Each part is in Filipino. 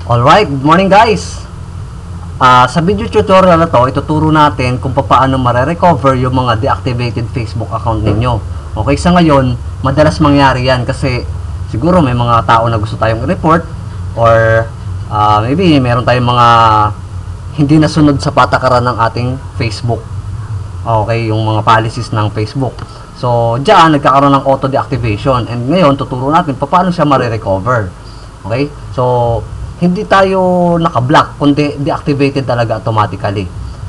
Alright, good morning guys! Sa video tutorial na to, ituturo natin kung paano mare-recover yung mga deactivated Facebook account ninyo. Okay, sa ngayon, madalas mangyari yan kasi siguro may mga tao na gusto tayong i-report or maybe meron tayong mga hindi nasunod sa patakaran ng ating Facebook. Okay, yung mga policies ng Facebook. So, diyan nagkakaroon ng auto deactivation and ngayon tuturo natin paano siya mare-recover. Okay? So, hindi tayo naka-block kundi deactivated talaga automatically.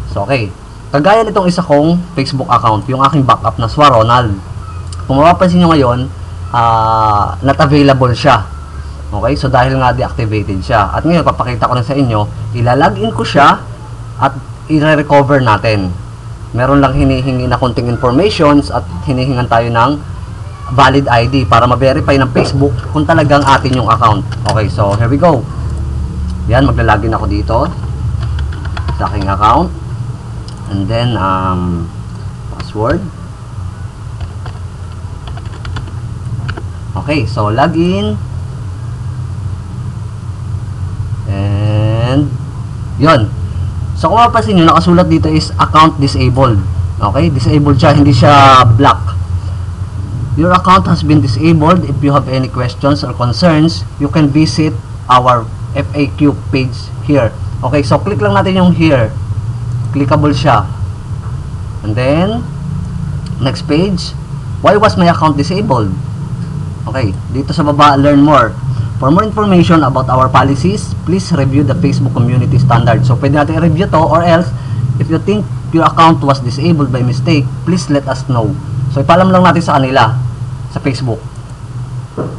So, okay. Kagaya nitong isa kong Facebook account, yung aking backup na Swaronald. Kung mapapansin nyo ngayon, not available siya. Okay? So, dahil nga deactivated siya. At ngayon, papakita ko na sa inyo, ilalagin ko siya at i-recover natin. Meron lang hinihingi na konting informations at hinihingan tayo ng valid ID para ma-verify ng Facebook kung talagang atin yung account. Okay, so here we go. Yan, maglalagin ako dito sa aking account. And then, password. Okay, so login. And, yun. So, kung mapapansin nyo, nakasulat dito is account disabled. Okay, disabled siya, hindi siya black. Your account has been disabled. If you have any questions or concerns, you can visit our FAQ page here. Okay, so click lang natin yung here. Clickable siya. And then, next page. Why was my account disabled? Okay, dito sa baba, learn more. For more information about our policies, please review the Facebook community standard. So, pwede natin i-review to or else, if you think your account was disabled by mistake, please let us know. So, ipalam lang natin sa kanila, sa Facebook.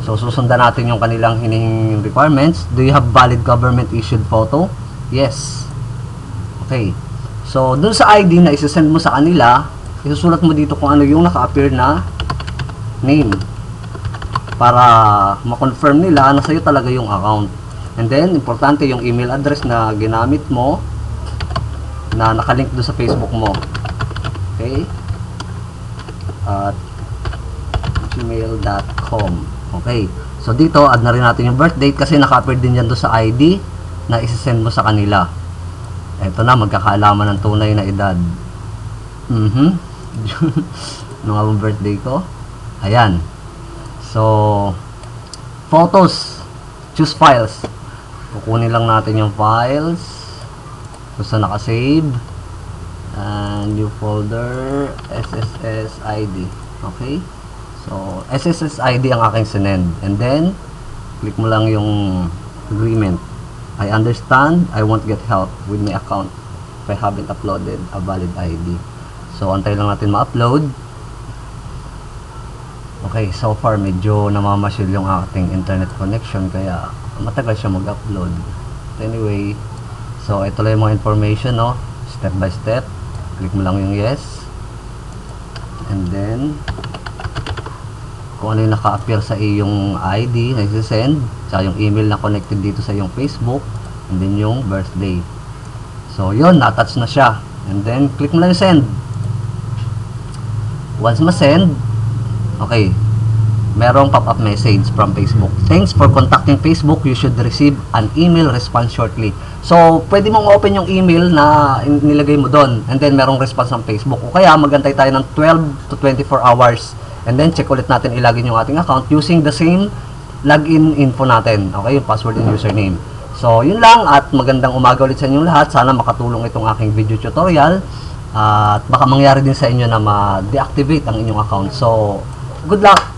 So, susundan natin yung kanilang hinihinging requirements. Do you have valid government issued photo? Yes. Okay. So, dun sa ID na isasend mo sa kanila, isusulat mo dito kung ano yung naka-appear na name. Para ma-confirm nila na sa'yo talaga yung account. And then, importante yung email address na ginamit mo na nakalink doon sa Facebook mo. Okay? At gmail.com. Okay. So, dito, add na rin natin yung birth date kasi naka-appear din yan doon sa ID na isasend mo sa kanila. Ito na, magkakaalaman ng tunay na edad. Ano nga bang birthday ko? Ayan. So, photos. Choose files. Kukunin lang natin yung files. Kung saan nakasave. And new folder. SSS ID. Okay. So, SSS ID ang aking sinend. And then, click mo lang yung agreement. I understand. I won't get help with my account if I haven't uploaded a valid ID. So, antay lang natin ma-upload. Okay, so far medyo namamasyal yung ating internet connection kaya matagal siya mag-upload. Anyway, so ito lang yung mga information, no? Step by step. Click mo lang yung yes. And then, kung ano yung naka-appear sa iyong ID na i-send, tsaka yung email na connected dito sa iyong Facebook, and then yung birthday. So, yun, na-attach na siya. And then, click mo lang yung send. Once ma-send, okay, merong pop-up message from Facebook. Thanks for contacting Facebook. You should receive an email response shortly. So, pwede mong open yung email na nilagay mo doon. And then, merong response ng Facebook. O kaya, magantay tayo ng 12 to 24 hours. And then, check ulit natin ilagin yung ating account using the same login info natin. Okay, yung password and username. So, yun lang. At magandang umaga ulit sa inyong lahat. Sana makatulong itong aking video tutorial. At baka mangyari din sa inyo na ma-deactivate ang inyong account. So, good luck!